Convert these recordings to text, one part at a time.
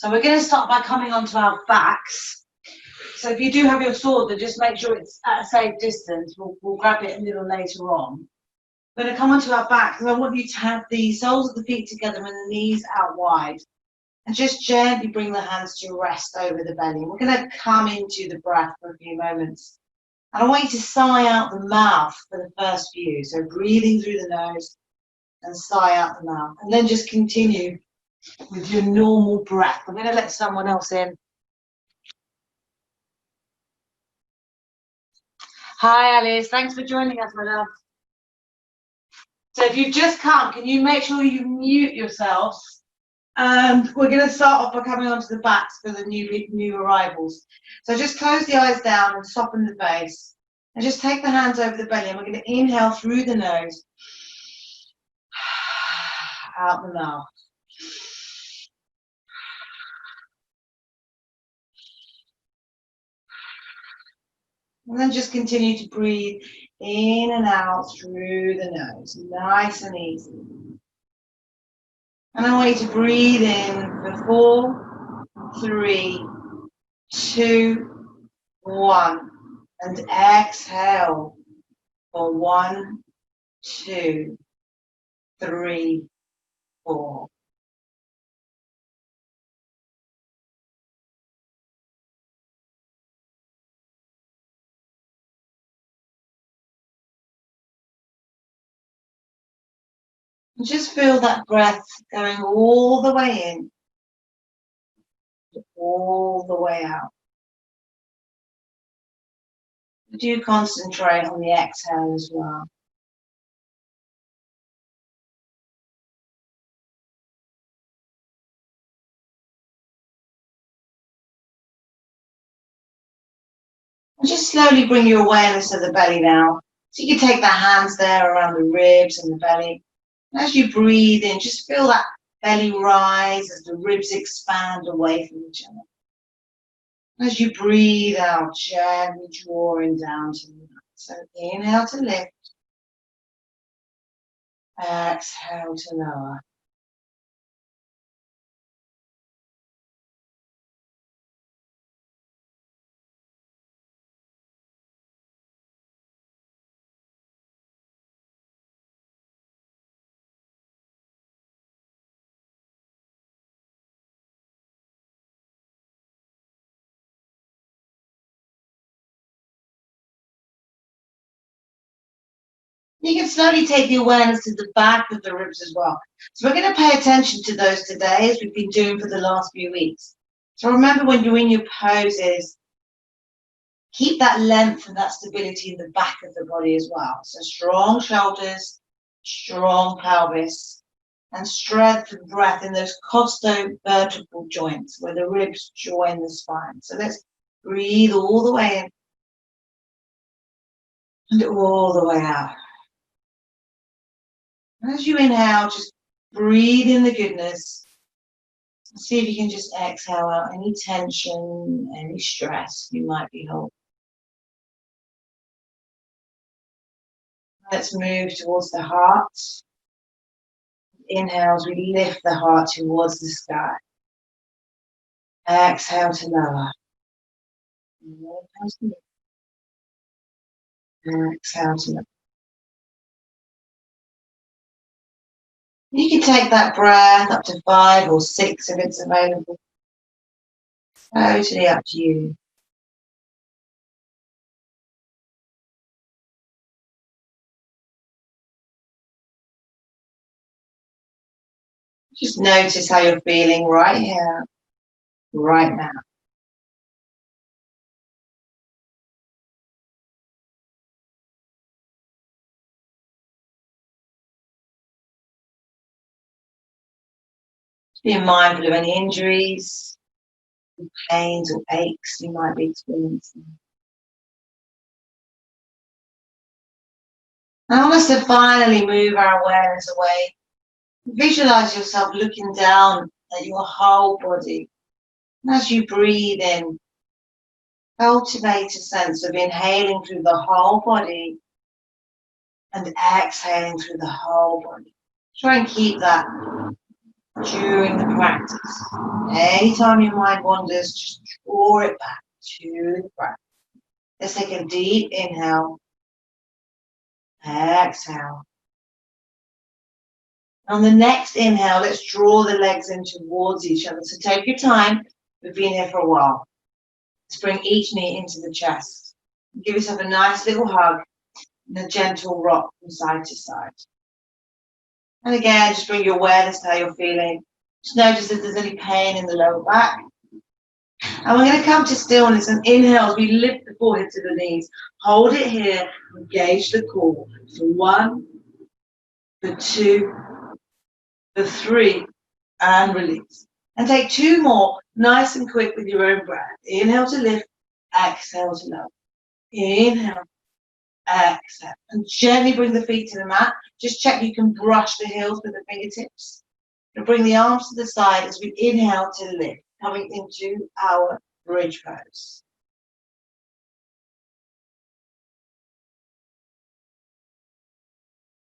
So we're going to start by coming onto our backs. So if you do have your sword, then just make sure it's at a safe distance. We'll grab it a little later on. We're going to come onto our backs, and I want you to have the soles of the feet together and the knees out wide. And just gently bring the hands to rest over the belly. We're going to come into the breath for a few moments. And I want you to sigh out the mouth for the first few. So breathing through the nose and sigh out the mouth. And then just continue with your normal breath. I'm going to let someone else in. Hi, Alice. Thanks for joining us, my love. So if you've just come, can you make sure you mute yourselves? And we're going to start off by coming onto the backs for the new arrivals. So just close the eyes down and soften the face. And just take the hands over the belly. And we're going to inhale through the nose. Out the mouth. And then just continue to breathe in and out through the nose. Nice and easy. And I want you to breathe in for 4, 3, 2, 1. And exhale for 1, 2, 3, 4. And just feel that breath going all the way in, all the way out. Do concentrate on the exhale as well. And just slowly bring your awareness to the belly now. So you can take the hands there around the ribs and the belly. And as you breathe in, just feel that belly rise as the ribs expand away from each other. As you breathe out, gently drawing down to the mat. So inhale to lift. Exhale to lower. You can slowly take the awareness to the back of the ribs as well. So we're going to pay attention to those today, as we've been doing for the last few weeks. So remember, when you're in your poses, keep that length and that stability in the back of the body as well. So strong shoulders, strong pelvis, and strength and breath in those costo-vertebral joints where the ribs join the spine. So let's breathe all the way in and all the way out. As you inhale, just breathe in the goodness. See if you can just exhale out any tension, any stress you might be holding. Let's move towards the heart. Inhale as we lift the heart towards the sky. Exhale to lower. Exhale to lower. You can take that breath up to 5 or 6 if it's available. Totally up to you. Just notice how you're feeling right here, right now. Be mindful of any injuries, pains or aches you might be experiencing. And I want us to finally move our awareness away. Visualize yourself looking down at your whole body. And as you breathe in, cultivate a sense of inhaling through the whole body and exhaling through the whole body. Try and keep that during the practice. Anytime your mind wanders, just draw it back to the breath. Let's take a deep inhale. Exhale. On the next inhale, let's draw the legs in towards each other. So take your time. We've been here for a while. Let's bring each knee into the chest. Give yourself a nice little hug and a gentle rock from side to side. And again, just bring your awareness to how you're feeling. Just notice if there's any pain in the lower back. And we're going to come to stillness and inhale as we lift the forehead to the knees. Hold it here. Engage the core. For 1, for 2, for 3, and release. And take 2 more, nice and quick with your own breath. Inhale to lift, exhale to lower. Inhale, exhale. And gently bring the feet to the mat. Just check you can brush the heels with the fingertips. And bring the arms to the side as we inhale to lift, coming into our bridge pose.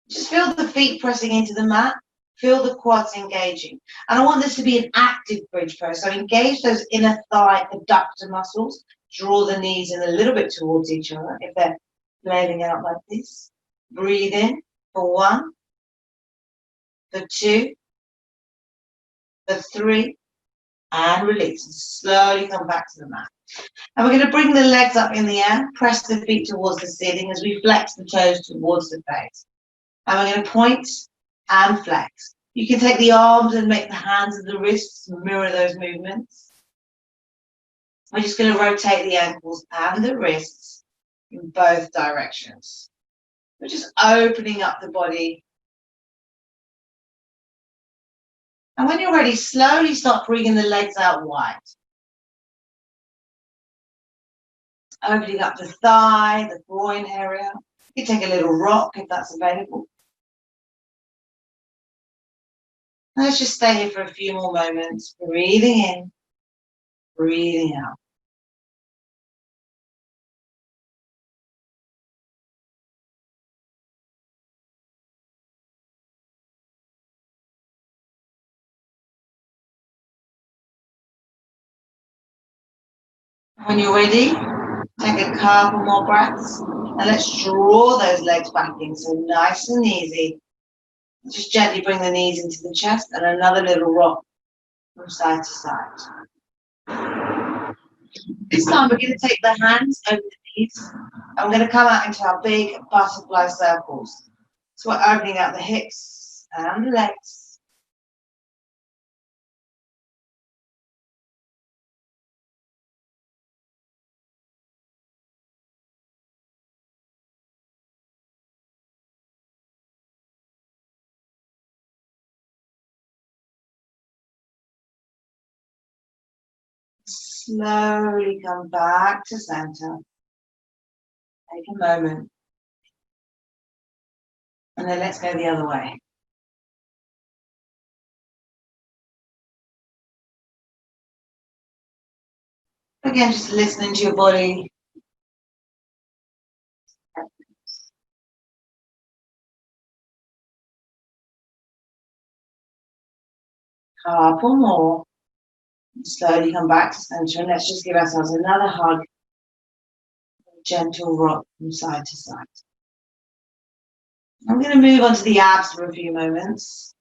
Just feel the feet pressing into the mat. Feel the quads engaging. And I want this to be an active bridge pose. So engage those inner thigh adductor muscles. Draw the knees in a little bit towards each other if they're flailing out like this. Breathe in for 1, for 2, for 3, and release. And slowly come back to the mat. And we're going to bring the legs up in the air. Press the feet towards the ceiling as we flex the toes towards the face. And we're going to point and flex. You can take the arms and make the hands and the wrists mirror those movements. We're just going to rotate the ankles and the wrists in both directions. We're just opening up the body. And when you're ready, slowly start bringing the legs out wide. Opening up the thigh, the groin area. You can take a little rock if that's available. Let's just stay here for a few more moments. Breathing in, breathing out. When you're ready, take a couple more breaths and let's draw those legs back in. So nice and easy. Just gently bring the knees into the chest and another little rock from side to side. This time we're going to take the hands over the knees and we're going to come out into our big butterfly circles. So we're opening out the hips and the legs. Slowly come back to center. Take a moment. And then let's go the other way. Again, just listening to your body. Couple more. Slowly come back to center and let's just give ourselves another hug. A gentle rock from side to side. I'm going to move on to the abs for a few moments.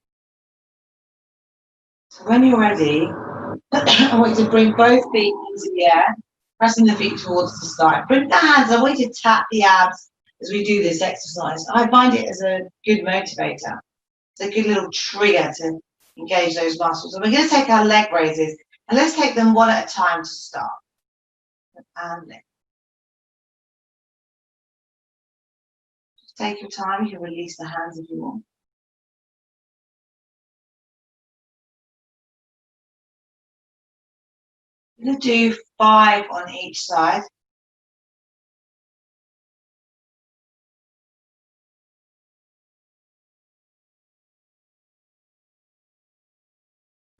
So when you're ready, I want you to bring both feet into the air, pressing the feet towards the side. Bring the hands, I want you to tap the abs as we do this exercise. I find it as a good motivator. It's a good little trigger to engage those muscles. And we're going to take our leg raises and let's take them one at a time to start. And lift. Just take your time, you can release the hands if you want. I'm going to do 5 on each side.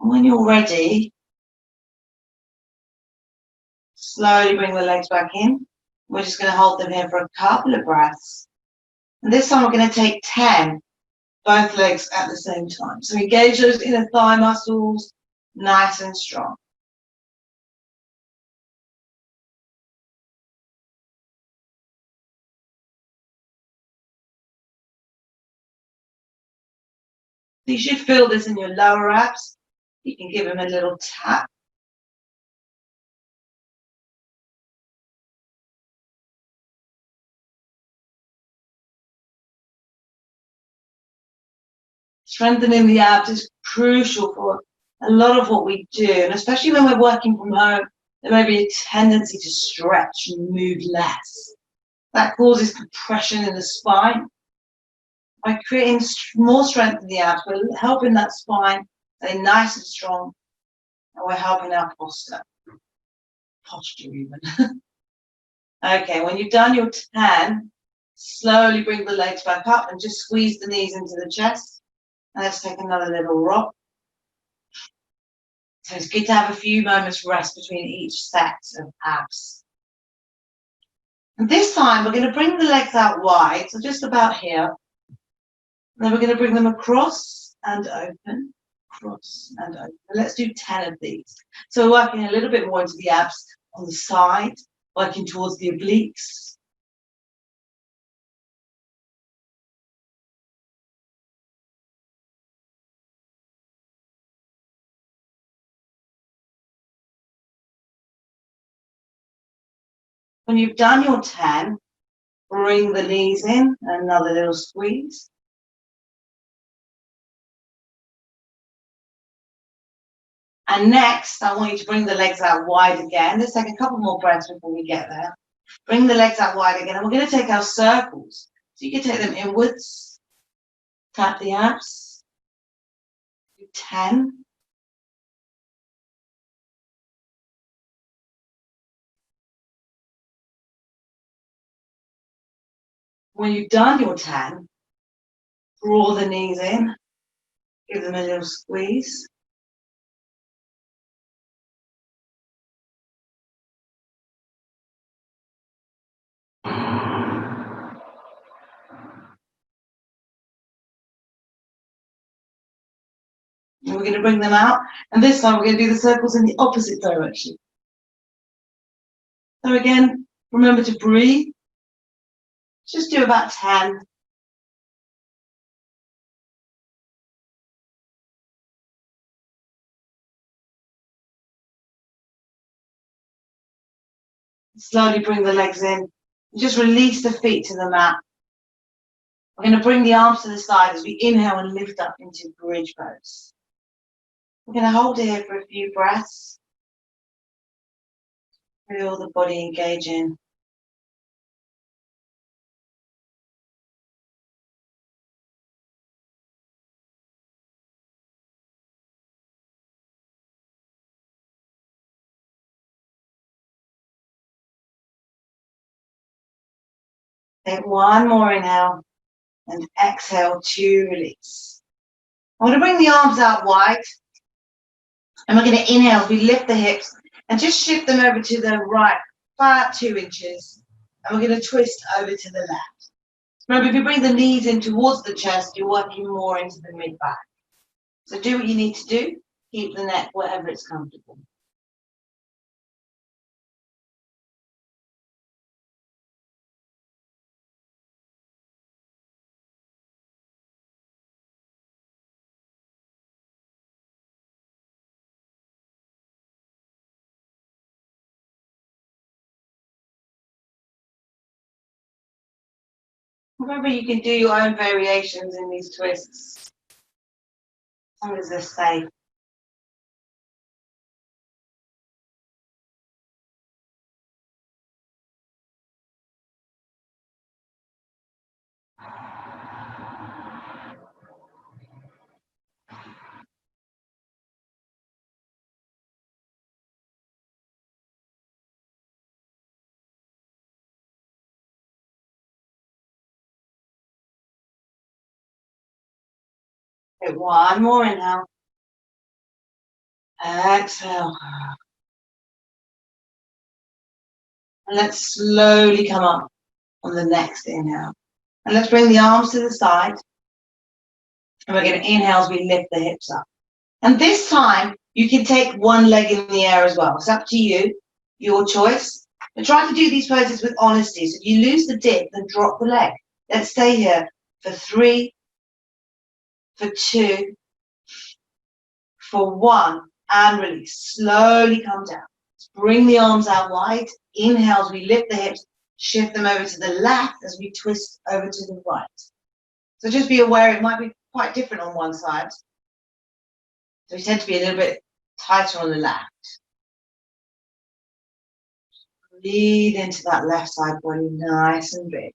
And when you're ready, slowly bring the legs back in. We're just going to hold them here for a couple of breaths. And this time we're going to take 10 both legs at the same time. So engage those inner thigh muscles, nice and strong. You should feel this in your lower abs. You can give them a little tap. Strengthening the abs is crucial for a lot of what we do, and especially when we're working from home, there may be a tendency to stretch and move less. That causes compression in the spine. By creating more strength in the abs, we're helping that spine stay nice and strong, and we're helping our posture even. Okay, when you've done your 10, slowly bring the legs back up and just squeeze the knees into the chest. And let's take another little rock. So it's good to have a few moments rest between each set of abs. And this time we're going to bring the legs out wide, so just about here. And then we're going to bring them across and open, across and open. And let's do 10 of these. So we're working a little bit more into the abs on the side, working towards the obliques. When you've done your 10, bring the knees in, another little squeeze. And next, I want you to bring the legs out wide again. Let's take a couple more breaths before we get there. Bring the legs out wide again, and we're going to take our circles. So you can take them inwards, tap the abs, do 10. When you've done your 10, draw the knees in, give them a little squeeze. And we're going to bring them out, and this time we're going to do the circles in the opposite direction. So again, remember to breathe. Just do about 10. Slowly bring the legs in. Just release the feet to the mat. We're going to bring the arms to the side as we inhale and lift up into bridge pose. We're going to hold it here for a few breaths. Feel the body engaging. Take one more inhale and exhale to release. I'm going to bring the arms out wide, and we're going to inhale as we lift the hips and just shift them over to the right, about 2 inches, and we're going to twist over to the left. Remember, if you bring the knees in towards the chest, you're working more into the mid-back. So do what you need to do. Keep the neck wherever it's comfortable. Remember, you can do your own variations in these twists, as long as they're safe. Okay, one more inhale. Exhale. And let's slowly come up on the next inhale. And let's bring the arms to the side. And we're going to inhale as we lift the hips up. And this time, you can take one leg in the air as well. It's up to you, your choice. But try to do these poses with honesty. So if you lose the dip, then drop the leg. Let's stay here for 3, for 2, for 1, and release. Slowly come down. Bring the arms out wide. Inhale as we lift the hips. Shift them over to the left as we twist over to the right. So just be aware it might be quite different on one side. So we tend to be a little bit tighter on the left. Breathe into that left side body, nice and big.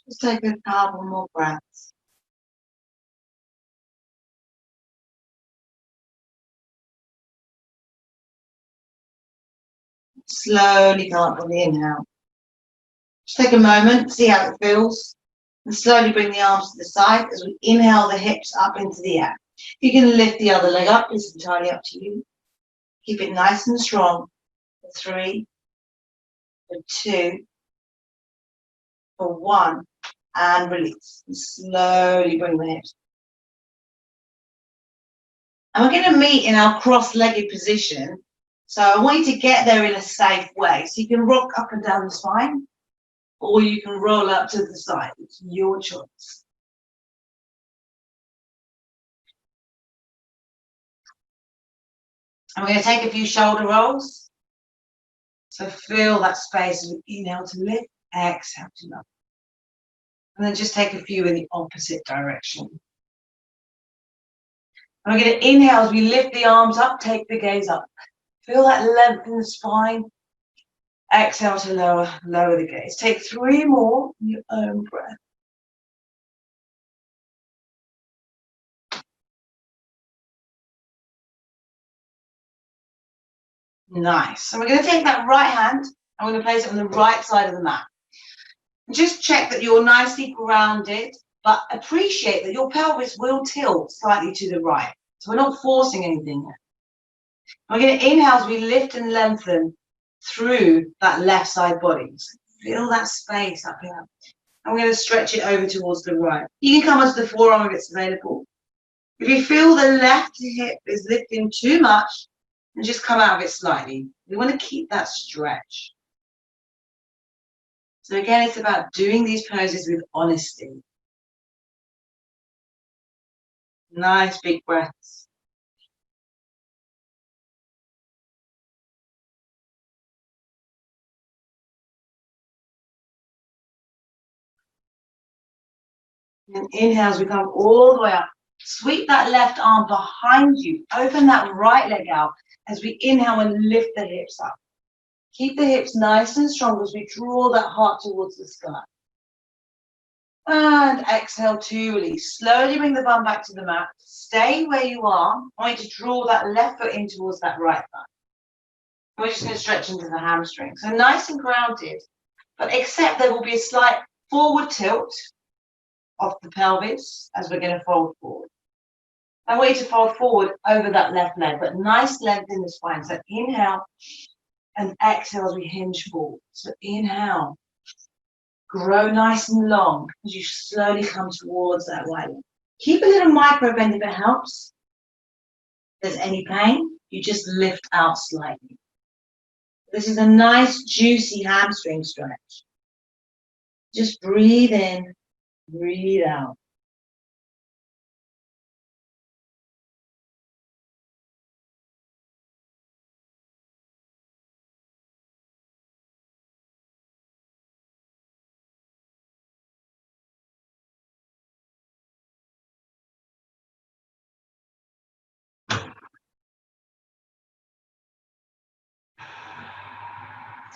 Just take a couple more breaths. Slowly come up on the inhale. Just take a moment, see how it feels, and slowly bring the arms to the side as we inhale the hips up into the air. You can lift the other leg up, it's entirely up to you. Keep it nice and strong. For 3, for 2, for 1, and release. And slowly bring the hips. And we're going to meet in our cross-legged position. So I want you to get there in a safe way. So you can rock up and down the spine, or you can roll up to the side. It's your choice. And we're going to take a few shoulder rolls. So feel that space as we inhale to lift, exhale to lower. And then just take a few in the opposite direction. And we're going to inhale as we lift the arms up, take the gaze up. Feel that length in the spine. Exhale to lower, lower the gaze. Take 3 more in your own breath. Nice. So we're going to take that right hand and we're going to place it on the right side of the mat. Just check that you're nicely grounded, but appreciate that your pelvis will tilt slightly to the right. So we're not forcing anything here. We're going to inhale as we lift and lengthen through that left side body. So feel that space up here. And we're going to stretch it over towards the right. You can come onto the forearm if it's available. If you feel the left hip is lifting too much, and just come out of it slightly. We want to keep that stretch. So again, it's about doing these poses with honesty. Nice big breaths. And inhale as we come all the way up. Sweep that left arm behind you. Open that right leg out as we inhale and lift the hips up. Keep the hips nice and strong as we draw that heart towards the sky. And exhale to release. Slowly bring the bum back to the mat. Stay where you are. I want you to draw that left foot in towards that right thigh. We're just going to stretch into the hamstring. So nice and grounded, but except there will be a slight forward tilt of the pelvis as we're going to fold forward. I want you to fold forward over that left leg, but nice length in the spine. So inhale and exhale as we hinge forward. So inhale. Grow nice and long as you slowly come towards that right leg. Keep a little micro bend if it helps. If there's any pain, you just lift out slightly. This is a nice, juicy hamstring stretch. Just breathe in, breathe out.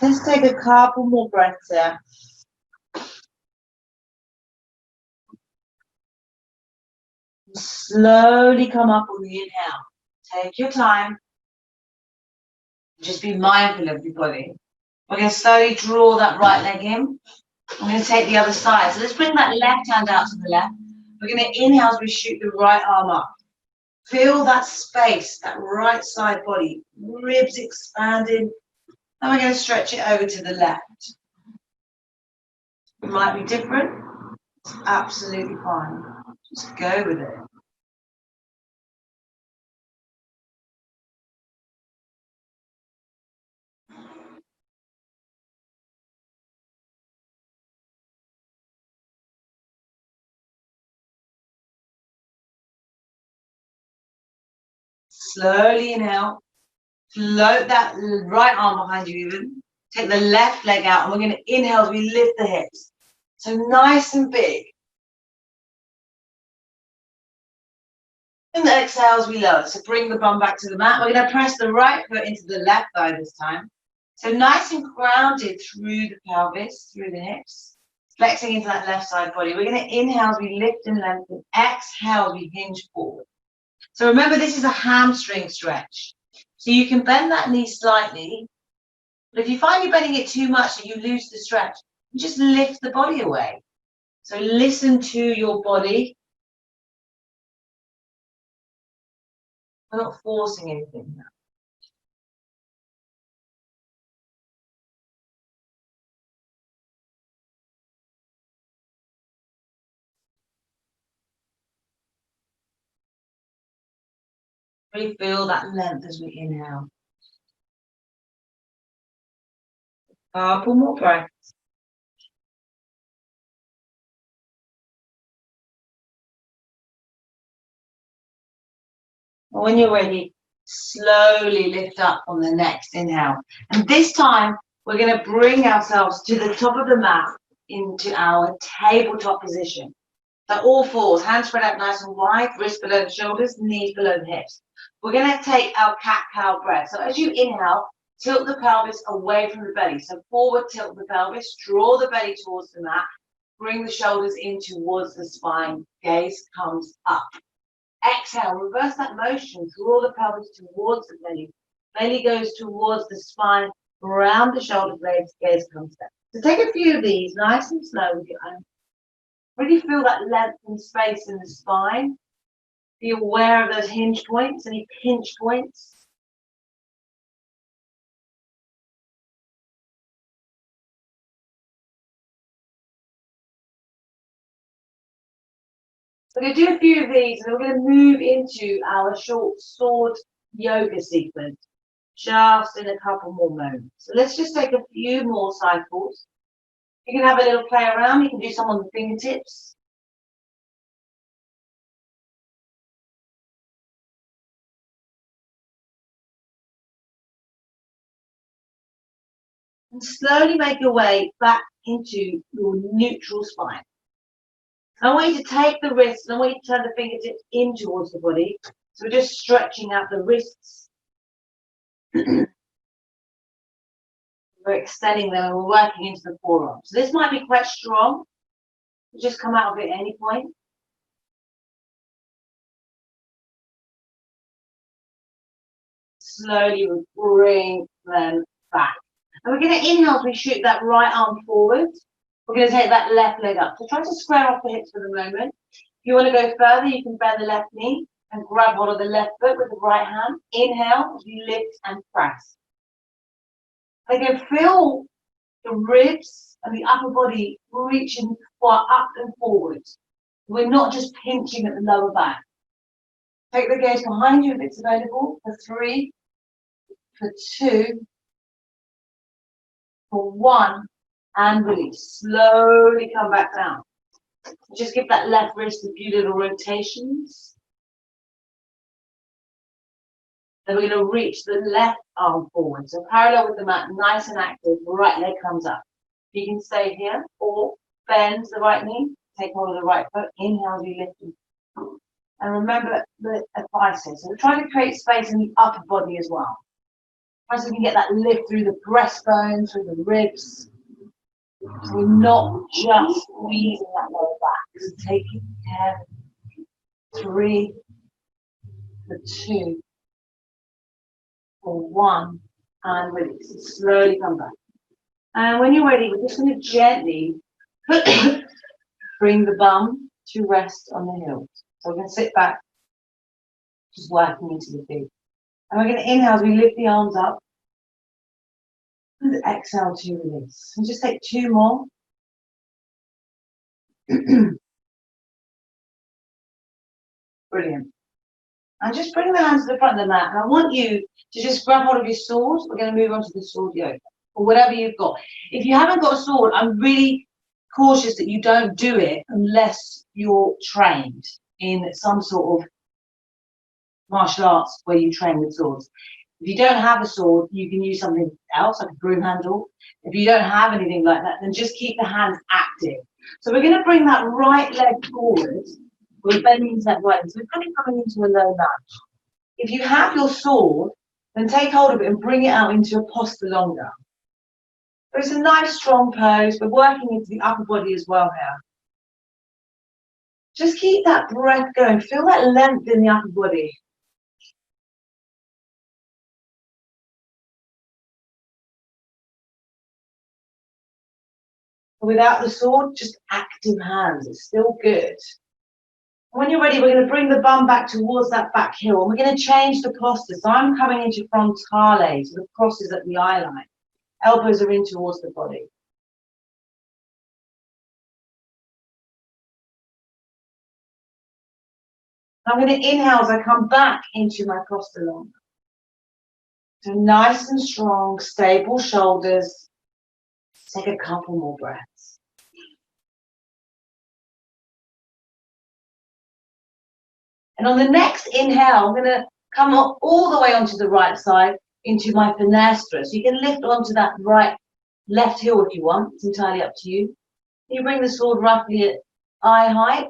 Let's take a couple more breaths there. Slowly come up on the inhale. Take your time. Just be mindful of your body. We're going to slowly draw that right leg in. I'm going to take the other side. So let's bring that left hand out to the left. We're going to inhale as we shoot the right arm up. Feel that space, that right side body, ribs expanding. And we're going to stretch it over to the left. It might be different. It's absolutely fine. Just go with it. Slowly inhale. Float that right arm behind you even. Take the left leg out and we're going to inhale as we lift the hips. So nice and big. And exhale as we lower. So bring the bum back to the mat. We're going to press the right foot into the left thigh this time. So nice and grounded through the pelvis, through the hips. Flexing into that left side body. We're going to inhale as we lift and lengthen. Exhale as we hinge forward. So remember, this is a hamstring stretch. So you can bend that knee slightly. But if you find you're bending it too much and you lose the stretch, you just lift the body away. So listen to your body. We're not forcing anything now. Really feel that length as we inhale. Couple more breaths. And when you're ready, slowly lift up on the next inhale. And this time, we're going to bring ourselves to the top of the mat into our tabletop position. So all fours, hands spread out nice and wide, wrists below the shoulders, knees below the hips. We're going to take our cat-cow breath. So as you inhale, tilt the pelvis away from the belly. So forward tilt the pelvis, draw the belly towards the mat, bring the shoulders in towards the spine, gaze comes up. Exhale, reverse that motion, draw the pelvis towards the belly. Belly goes towards the spine, around the shoulder blades, gaze comes down. So take a few of these, nice and slow with your own. Really feel that length and space in the spine. Be aware of those hinge points, any pinch points. We're going to do a few of these and we're going to move into our short sword yoga sequence just in a couple more moments. So let's just take a few more cycles. You can have a little play around. You can do some on the fingertips. And slowly make your way back into your neutral spine. I want you to take the wrists and I want you to turn the fingertips in towards the body. So we're just stretching out the wrists. We're extending them and we're working into the forearm. So this might be quite strong. Just come out of it at any point. Slowly bring them back. And we're going to inhale as we shoot that right arm forward. We're going to take that left leg up. So try to square off the hips for the moment. If you want to go further, you can bend the left knee and grab hold of the left foot with the right hand. Inhale, as you lift and press. Again, feel the ribs and the upper body reaching far up and forward. We're not just pinching at the lower back. Take the gaze behind you if it's available. For 3, for 2, for 1, and release. Slowly come back down. Just give that left wrist a few little rotations. Then we're going to reach the left arm forward. So parallel with the mat, nice and active. The right leg comes up. You can stay here or bend the right knee. Take hold of the right foot. Inhale as you lift. And remember the advice here. So we're trying to create space in the upper body as well. Try so we can get that lift through the breastbone, through the ribs. So we're not just squeezing that lower back. So take it care. 3, for 2, for 1, and release. And slowly come back. And when you're ready, we're just going to gently bring the bum to rest on the heels. So we're going to sit back, just working into the feet. And we're going to inhale as we lift the arms up. And exhale to release. And just take 2 more. Brilliant. And just bring the hands to the front of the mat. And I want you to just grab hold of your sword. We're going to move on to the sword yoga, or whatever you've got. If you haven't got a sword, I'm really cautious that you don't do it unless you're trained in some sort of martial arts where you train with swords. If you don't have a sword, you can use something else, like a broom handle. If you don't have anything like that, then just keep the hands active. So we're going to bring that right leg forward. We're bending into that right leg. So we're kind of coming into a low lunge. If you have your sword, then take hold of it and bring it out into a posture longer. So it's a nice strong pose. We're working into the upper body as well here. Just keep that breath going. Feel that length in the upper body. Without the sword, just active hands. It's still good. When you're ready, we're going to bring the bum back towards that back heel. And we're going to change the posture. So I'm coming into frontale. So the cross is at the eye line. Elbows are in towards the body. I'm going to inhale as I come back into my posture long. So nice and strong, stable shoulders. Take a couple more breaths. And on the next inhale, I'm going to come up all the way onto the right side into my fenestra. So you can lift onto that left heel if you want. It's entirely up to you. You bring the sword roughly at eye height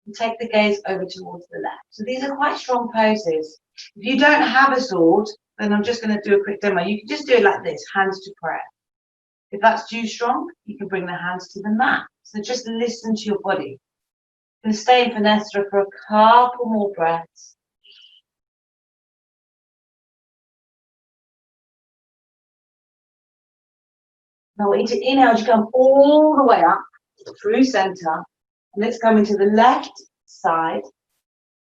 and take the gaze over towards the left. So these are quite strong poses. If you don't have a sword, then I'm just going to do a quick demo. You can just do it like this, hands to prayer. If that's too strong, you can bring the hands to the mat. So just listen to your body. You can stay in fenestra for a couple more breaths. Now I want you to inhale as you come all the way up through center. And let's come into the left side.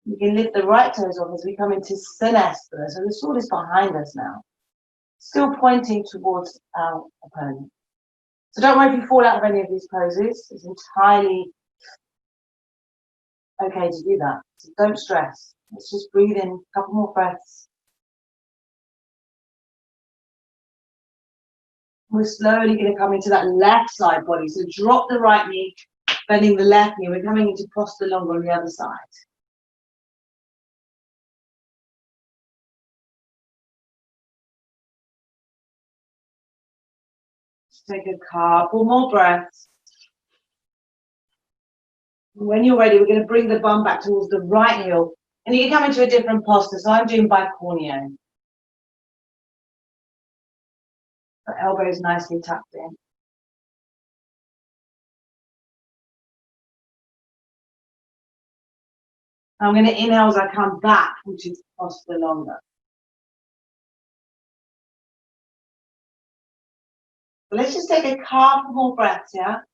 You can lift the right toes off as we come into fenestra. So the sword is behind us now. Still pointing towards our opponent. So don't worry if you fall out of any of these poses. It's entirely okay to do that. So don't stress. Let's just breathe in a couple more breaths. We're slowly going to come into that left side body. So drop the right knee, bending the left knee. We're coming into posture long on the other side. Just take a couple more breaths. When you're ready, we're going to bring the bum back towards the right heel. And you can come into a different posture. So I'm doing bicorneo. The elbows nicely tucked in. I'm going to inhale as I come back, which is posture longer. But let's just take a couple more breaths here.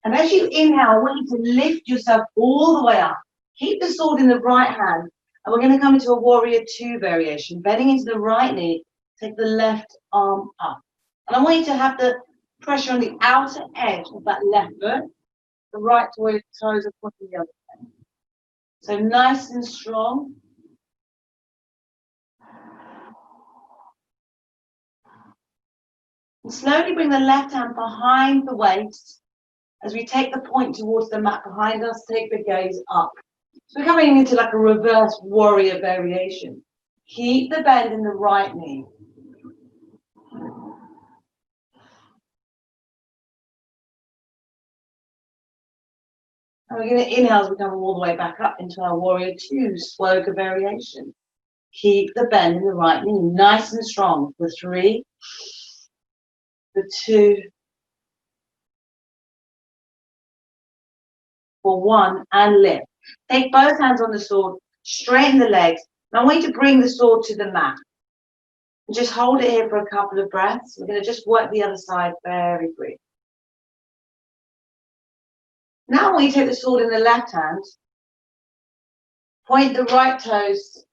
And as you inhale, I want you to lift yourself all the way up. Keep the sword in the right hand. And we're going to come into a warrior 2 variation. Bending into the right knee, take the left arm up. And I want you to have the pressure on the outer edge of that left foot. The right toes are pointing the other way. So nice and strong. And slowly bring the left hand behind the waist. As we take the point towards the mat behind us, take the gaze up. So we're coming into like a reverse warrior variation. Keep the bend in the right knee. And we're going to inhale as we come all the way back up into our warrior two, Swoga variation. Keep the bend in the right knee nice and strong for 3, for 2, for 1, and lift. Take both hands on the sword, straighten the legs. Now I want you to bring the sword to the mat. And just hold it here for a couple of breaths. We're going to just work the other side very briefly. Now I want you to take the sword in the left hand, point the right toes,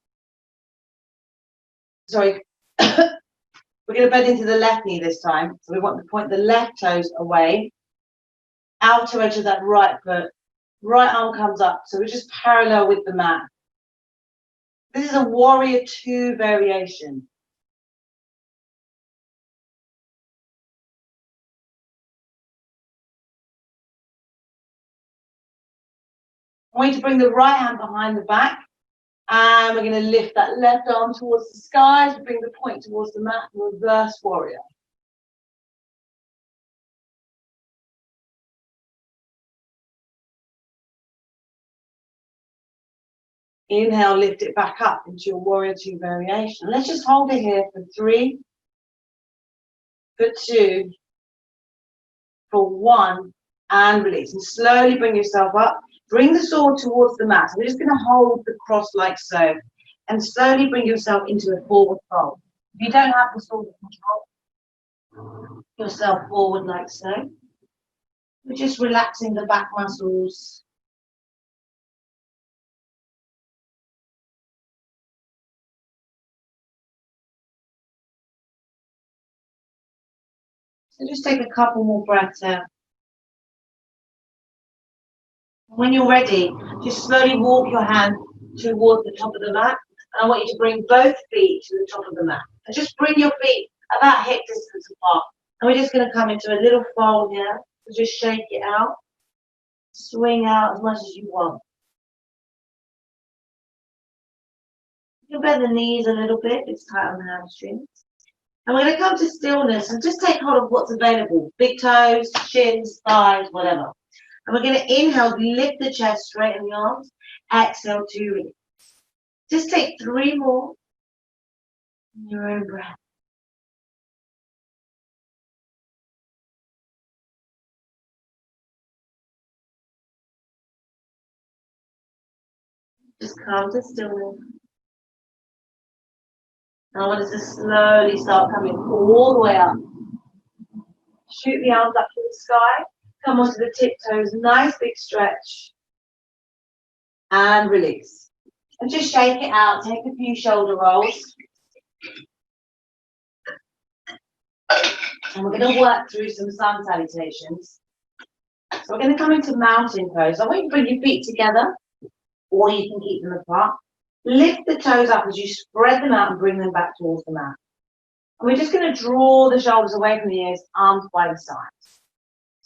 sorry, we're going to bend into the left knee this time. So we want to point the left toes away, outer edge of that right foot, right arm comes up. So we're just parallel with the mat. This is a warrior two variation. I want you to bring the right hand behind the back, and we're going to lift that left arm towards the skies, bring the point towards the mat, reverse warrior. Inhale, lift it back up into your warrior two variation. Let's just hold it here for 3, for 2, for 1, and release. And slowly bring yourself up. Bring the sword towards the mat. So we're just going to hold the cross like so, and slowly bring yourself into a forward fold. If you don't have the sword control, yourself forward like so. We're just relaxing the back muscles. So just take a couple more breaths out. When you're ready, just slowly walk your hand towards the top of the mat. And I want you to bring both feet to the top of the mat. And just bring your feet about hip distance apart. And we're just going to come into a little fold here. So just shake it out. Swing out as much as you want. You can bend the knees a little bit. It's tight on the hamstrings. And we're going to come to stillness and just take hold of what's available. Big toes, shins, thighs, whatever. And we're going to inhale, lift the chest, straighten the arms. Exhale to release. Just take 3 more in your own breath. Just come to stillness. And I want us to slowly start coming all the way up. Shoot the arms up to the sky. Come onto the tiptoes, nice big stretch. And release. And just shake it out. Take a few shoulder rolls. And we're going to work through some sun salutations. So we're going to come into mountain pose. I want you to bring your feet together, or you can keep them apart. Lift the toes up as you spread them out and bring them back towards the mat. And we're just going to draw the shoulders away from the ears, arms by the sides.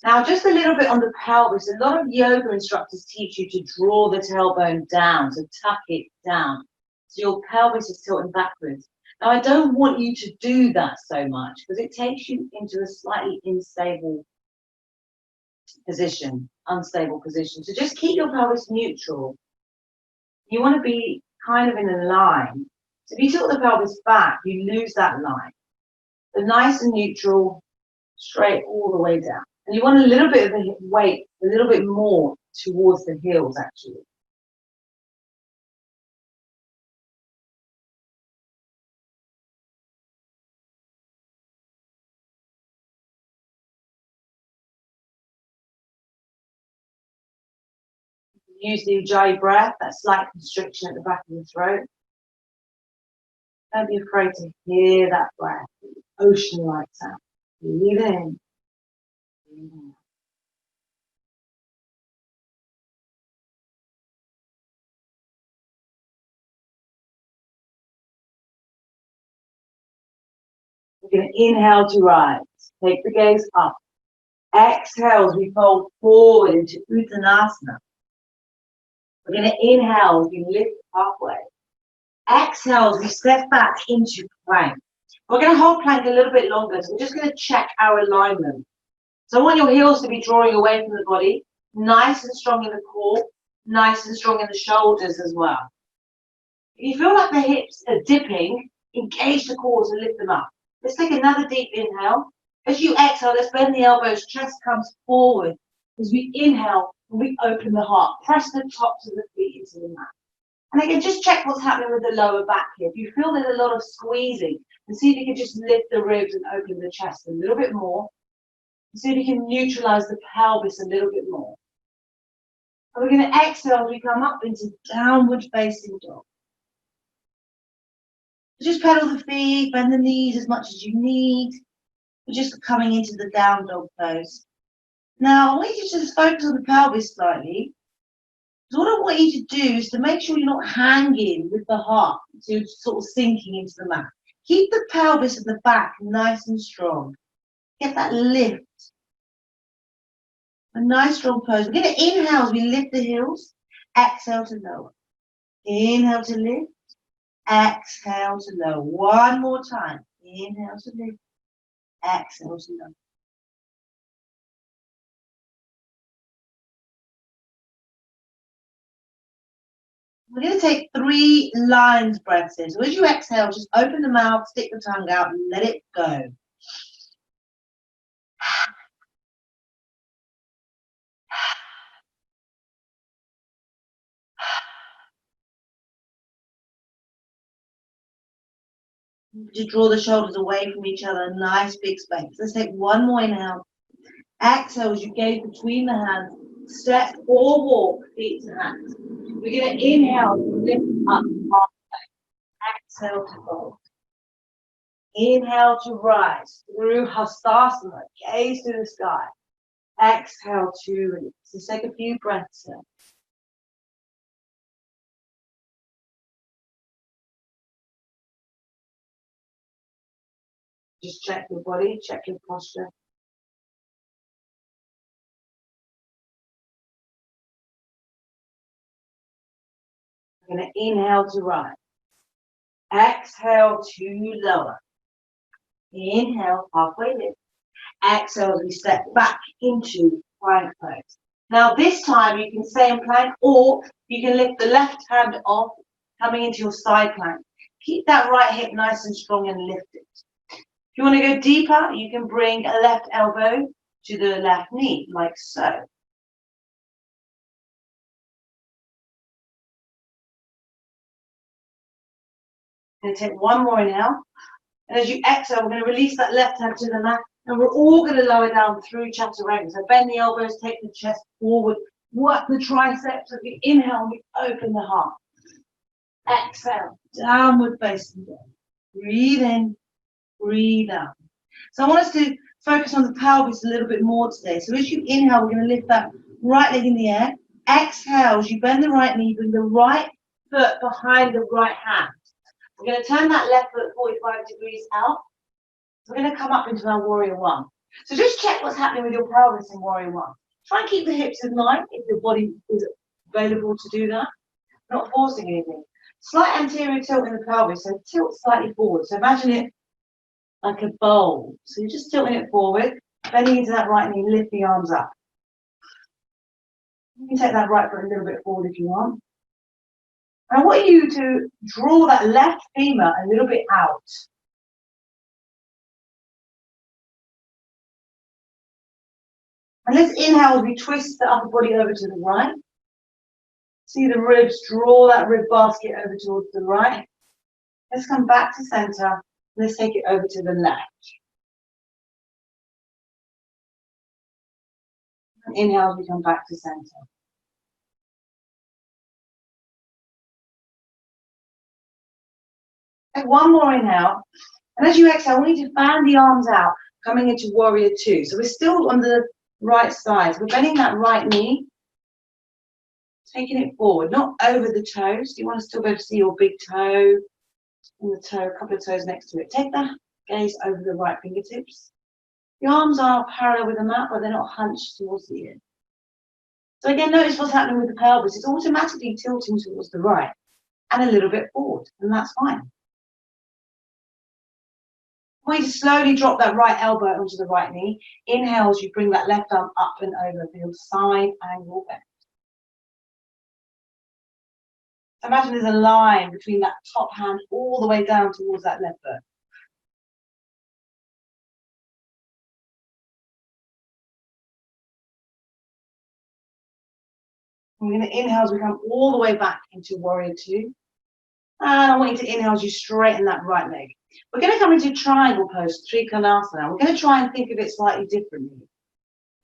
Now, just a little bit on the pelvis. A lot of yoga instructors teach you to draw the tailbone down, so tuck it down. So your pelvis is tilting backwards. Now, I don't want you to do that so much because it takes you into a slightly unstable position. So just keep your pelvis neutral. You want to be kind of in a line. So if you tilt the pelvis back, you lose that line. So nice and neutral, straight all the way down. And you want a little bit of the weight, a little bit more towards the heels, actually. Use the Ujjayi breath, that slight constriction at the back of the throat. Don't be afraid to hear that breath, ocean-like sound. Breathe in. Breathe in. We're going to inhale to rise. Take the gaze up. Exhale as we fold forward into Uttanasana. We're going to inhale as we lift halfway. Exhale as we step back into plank. We're going to hold plank a little bit longer, so we're just going to check our alignment. So I want your heels to be drawing away from the body. Nice and strong in the core, nice and strong in the shoulders as well. If you feel like the hips are dipping, engage the cores and lift them up. Let's take another deep inhale. As you exhale, let's bend the elbows, chest comes forward. As we inhale, we open the heart. Press the tops of the feet into the mat. And again, just check what's happening with the lower back here. If you feel there's a lot of squeezing, and see if you can just lift the ribs and open the chest a little bit more. And see if you can neutralize the pelvis a little bit more. And we're going to exhale as we come up into downward facing dog. Just pedal the feet, bend the knees as much as you need. We're just coming into the down dog pose. Now, I want you to just focus on the pelvis slightly. So what I want you to do is to make sure you're not hanging with the heart, so you're sort of sinking into the mat. Keep the pelvis at the back nice and strong. Get that lift. A nice strong pose. We're going to inhale as we lift the heels. Exhale to lower. Inhale to lift. Exhale to lower. One more time. Inhale to lift. Exhale to lower. We're going to take 3 lines breaths in. So as you exhale, just open the mouth, stick the tongue out, and let it go. Just draw the shoulders away from each other, nice big space. Let's take one more inhale. Exhale as you gaze between the hands. Step or walk, feet to hands. We're going to inhale, lift up, exhale to fold. Inhale to rise through Hastasana, gaze to the sky. Exhale to release. Let's take a few breaths in. Just check your body, check your posture. We're going to inhale to rise. Exhale to lower. Inhale, halfway lift. Exhale as we step back into plank pose. Now this time you can stay in plank, or you can lift the left hand off, coming into your side plank. Keep that right hip nice and strong and lift it. If you want to go deeper, you can bring a left elbow to the left knee, like so. I'm going to take one more inhale. And as you exhale, we're going to release that left hand to the mat. And we're all going to lower down through chaturanga. So bend the elbows, take the chest forward, work the triceps. As we inhale, we open the heart. Exhale, downward facing dog. Breathe in, breathe out. So I want us to focus on the pelvis a little bit more today. So as you inhale, we're going to lift that right leg in the air. Exhale, as you bend the right knee, bring the right foot behind the right hand. We're going to turn that left foot 45 degrees out. We're going to come up into our warrior one. So just check what's happening with your pelvis in warrior one. Try and keep the hips in line if your body is available to do that. Not forcing anything. Slight anterior tilt in the pelvis, so tilt slightly forward. So imagine it like a bowl. So you're just tilting it forward, bending into that right knee, lift the arms up. You can take that right foot a little bit forward if you want. I want you to draw that left femur a little bit out. And let's inhale as we twist the upper body over to the right. See the ribs, draw that rib basket over towards the right. Let's come back to center. Let's take it over to the left. And inhale as we come back to center. Take one more inhale. And as you exhale, we need to fan the arms out, coming into warrior two. So we're still on the right side. We're bending that right knee, taking it forward, not over the toes. You want to still be able to see your big toe and the toe, a couple of toes next to it. Take that gaze over the right fingertips. The arms are parallel with the mat, but they're not hunched towards the ear. So again, notice what's happening with the pelvis. It's automatically tilting towards the right and a little bit forward, and that's fine. I want you to slowly drop that right elbow onto the right knee. Inhale as you bring that left arm up and over for your side angle bend. Imagine there's a line between that top hand all the way down towards that left foot. We're going to inhale as we come all the way back into warrior two. And I want you to inhale as you straighten that right leg. We're going to come into triangle pose, Trikonasana. We're going to try and think of it slightly differently.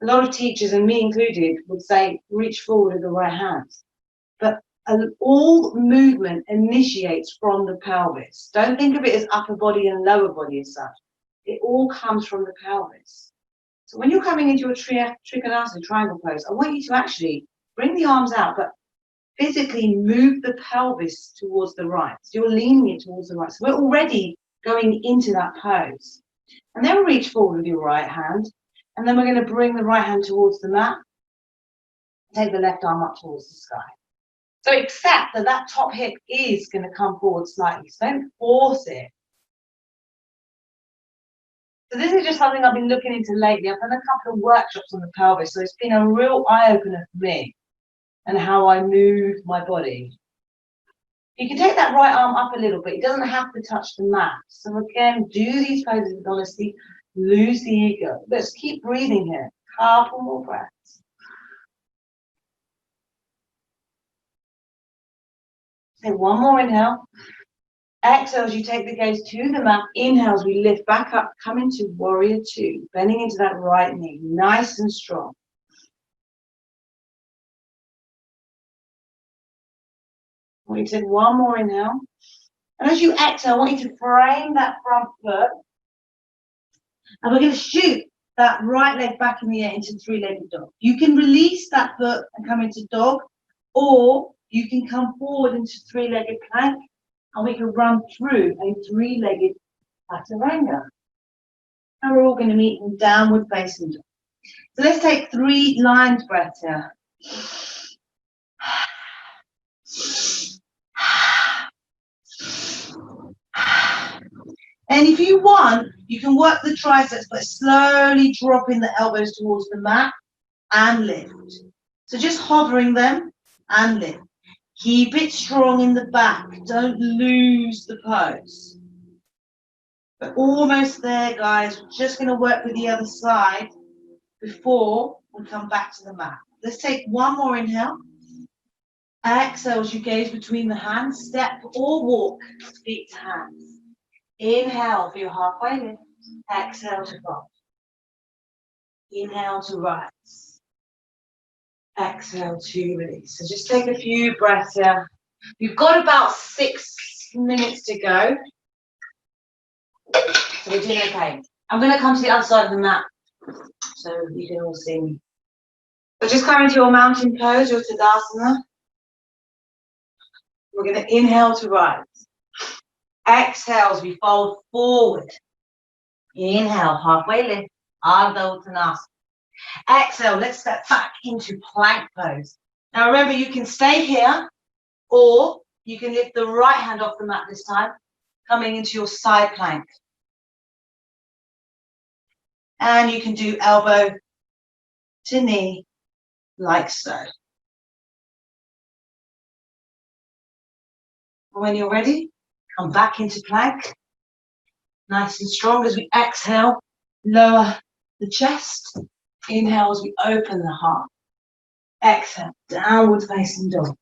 A lot of teachers, and me included, would say reach forward with the right hand. But all movement initiates from the pelvis. Don't think of it as upper body and lower body as such. It all comes from the pelvis. So when you're coming into a Trikonasana, triangle pose, I want you to actually bring the arms out, but physically move the pelvis towards the right. So you're leaning it towards the right. So we're already going into that pose. And then reach forward with your right hand. And then we're going to bring the right hand towards the mat. Take the left arm up towards the sky. So accept that that top hip is going to come forward slightly. So don't force it. So this is just something I've been looking into lately. I've done a couple of workshops on the pelvis. So it's been a real eye-opener for me and how I move my body. You can take that right arm up a little bit. It doesn't have to touch the mat. So again, do these poses with honesty. Lose the ego. Let's keep breathing here. Couple more breaths. Take one more inhale. Exhale as you take the gaze to the mat. Inhale as we lift back up. Come into warrior two. Bending into that right knee. Nice and strong. I want you to take one more inhale. And as you exhale, I want you to frame that front foot. And we're going to shoot that right leg back in the air into three-legged dog. You can release that foot and come into dog, or you can come forward into three-legged plank, and we can run through a three-legged chaturanga. And we're all going to meet in downward facing dog. So let's take 3 lined breaths here. And if you want, you can work the triceps, but slowly dropping the elbows towards the mat and lift. So just hovering them and lift. Keep it strong in the back. Don't lose the pose. We're almost there, guys. We're just going to work with the other side before we come back to the mat. Let's take one more inhale. Exhale as you gaze between the hands. Step or walk, feet to hands. Inhale for your halfway lift. Exhale to fold. Inhale to rise. Exhale to release. So just take a few breaths here. You've got about 6 minutes to go. So we're doing okay. I'm going to come to the other side of the mat so you can all see me. So just come into your mountain pose, your Tadasana. We're going to inhale to rise. Exhale as we fold forward. Inhale, halfway lift, Ardha Uttanasana. Exhale, let's step back into plank pose. Now remember, you can stay here, or you can lift the right hand off the mat this time, coming into your side plank. And you can do elbow to knee, like so. When you're ready, come back into plank. Nice and strong as we exhale, lower the chest. Inhale as we open the heart. Exhale, downward facing dog.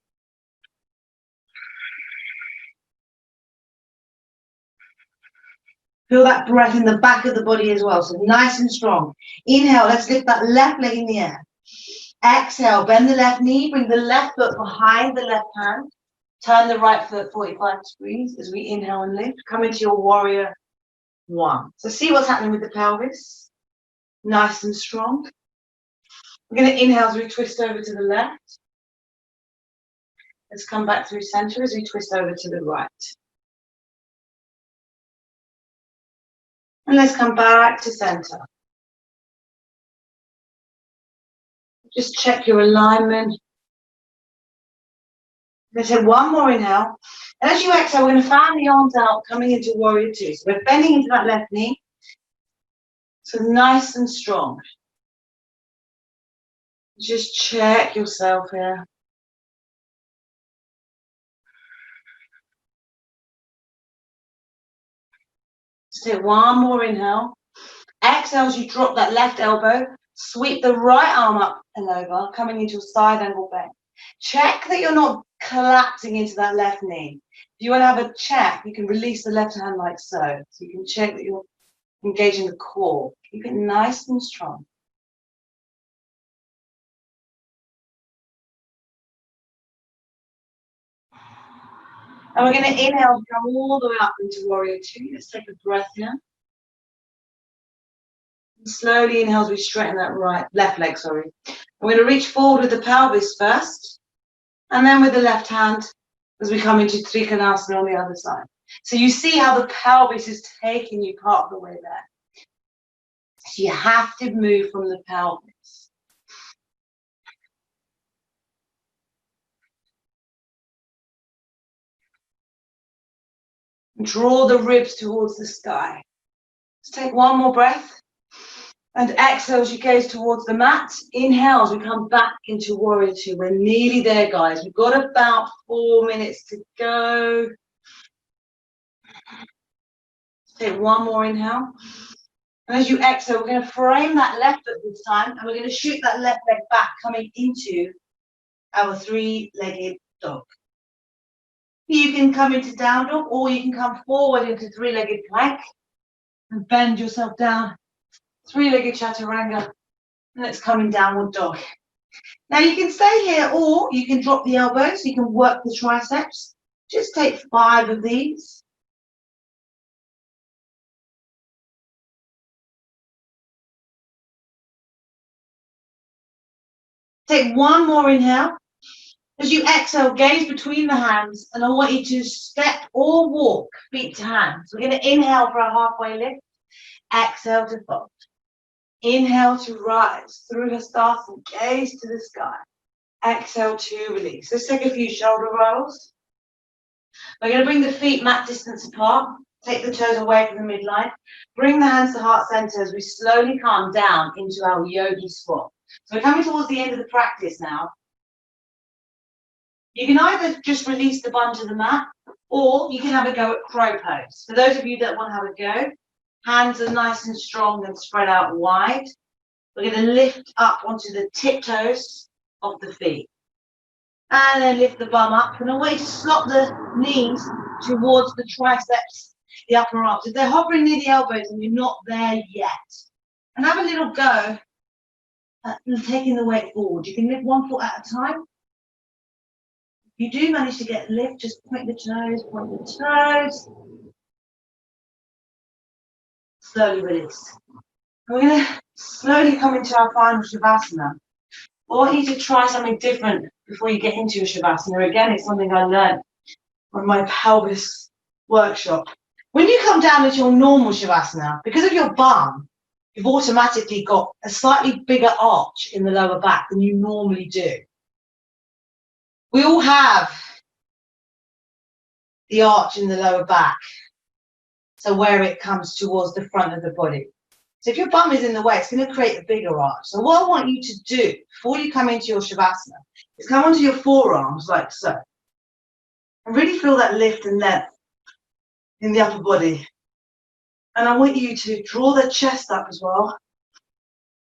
Feel that breath in the back of the body as well, so nice and strong. Inhale, let's lift that left leg in the air. Exhale, bend the left knee, bring the left foot behind the left hand. Turn the right foot 45 degrees as we inhale and lift. Come into your warrior one. So see what's happening with the pelvis. Nice and strong. We're going to inhale as we twist over to the left. Let's come back through center as we twist over to the right. And let's come back to center. Just check your alignment. We're going to take one more inhale. And as you exhale, we're going to fan the arms out, coming into warrior two. So we're bending into that left knee. So nice and strong. Just check yourself here. Just take one more inhale. Exhale as you drop that left elbow. Sweep the right arm up and over, coming into a side angle bend. Check that you're not collapsing into that left knee. If you want to have a check, you can release the left hand like so. So you can check that you're engaging the core. Keep it nice and strong. And we're going to inhale, come all the way up into warrior two. Let's take a breath here. And slowly inhale as we straighten that left leg, sorry. We're going to reach forward with the pelvis first, and then with the left hand as we come into Trikonasana on the other side. So you see how the pelvis is taking you part of the way there. So you have to move from the pelvis. Draw the ribs towards the sky. Let's take one more breath. And exhale as you gaze towards the mat. Inhale as we come back into warrior two. We're nearly there, guys. We've got about 4 minutes to go. Take one more inhale. And as you exhale, we're going to frame that left foot this time. And we're going to shoot that left leg back, coming into our three-legged dog. You can come into down dog, or you can come forward into three-legged plank. And bend yourself down. Three-legged chaturanga. And let's come in downward dog. Now you can stay here, or you can drop the elbows, so you can work the triceps. Just take 5 of these. Take one more inhale. As you exhale, gaze between the hands, and I want you to step or walk feet to hands. We're going to inhale for a halfway lift. Exhale to fold. Inhale to rise through Hastasana, gaze to the sky. Exhale to release. Let's take a few shoulder rolls. We're going to bring the feet mat distance apart. Take the toes away from the midline. Bring the hands to heart center as we slowly come down into our yogi squat. So we're coming towards the end of the practice now. You can either just release the bum to the mat, or you can have a go at crow pose. For those of you that want to have a go, hands are nice and strong and spread out wide. We're going to lift up onto the tiptoes of the feet. And then lift the bum up. And I want you to slot the knees towards the triceps, the upper arms. If they're hovering near the elbows and you're not there yet, and have a little go at taking the weight forward. You can lift one foot at a time. If you do manage to get lift, just point the toes, point the toes. Slowly release. And we're going to slowly come into our final Shavasana. I want you to try something different before you get into your Shavasana. Again, it's something I learned on my pelvis workshop. When you come down into your normal Shavasana, because of your bum, you've automatically got a slightly bigger arch in the lower back than you normally do. We all have the arch in the lower back, so where it comes towards the front of the body. So if your bum is in the way, it's going to create a bigger arch. So what I want you to do before you come into your Shavasana is come onto your forearms like so. And really feel that lift and length in the upper body. And I want you to draw the chest up as well.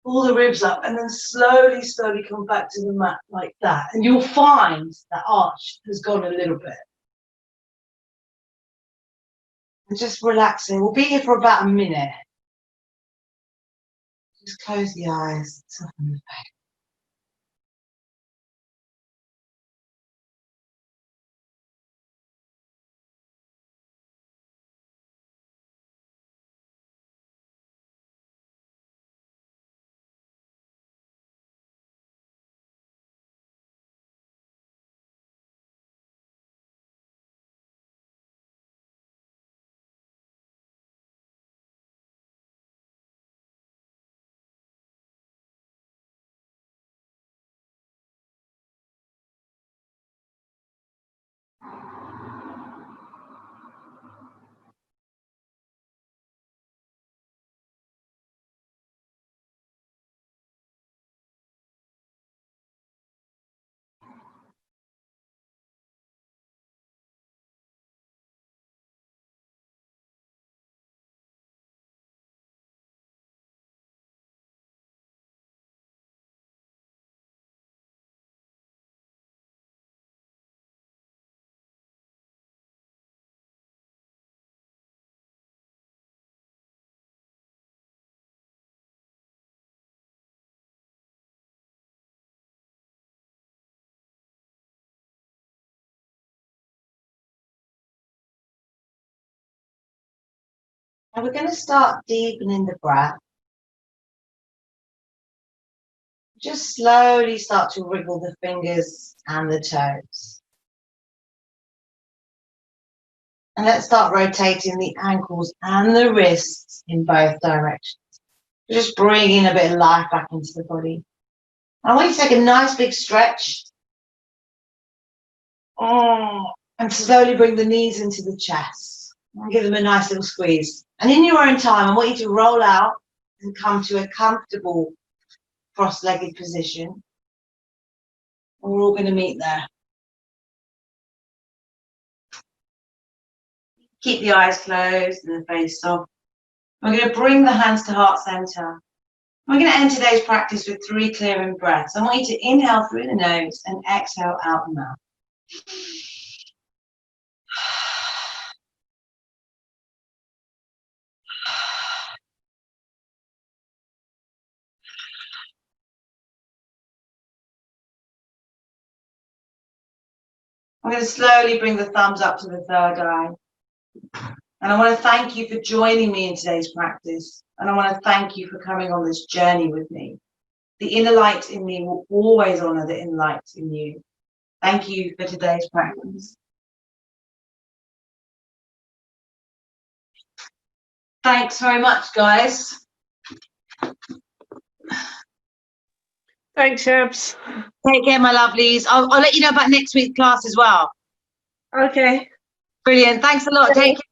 Pull the ribs up, and then slowly, slowly come back to the mat like that. And you'll find that arch has gone a little bit. And just relaxing. We'll be here for about a minute. Just close the eyes, soften the face. And we're going to start deepening the breath. Just slowly start to wriggle the fingers and the toes. And let's start rotating the ankles and the wrists in both directions. Just bringing a bit of life back into the body. I want you to take a nice big stretch. And slowly bring the knees into the chest. And give them a nice little squeeze. And in your own time, I want you to roll out and come to a comfortable cross-legged position. And we're all going to meet there. Keep the eyes closed and the face soft. We're going to bring the hands to heart center. We're going to end today's practice with 3 clearing breaths. I want you to inhale through the nose and exhale out the mouth. I'm going to slowly bring the thumbs up to the third eye. And I want to thank you for joining me in today's practice. And I want to thank you for coming on this journey with me. The inner light in me will always honor the inner light in you. Thank you for today's practice. Thanks very much, guys. Thanks, Shabs. Take care, my lovelies. I'll let you know about next week's class as well. Okay. Brilliant. Thanks a lot. Take care.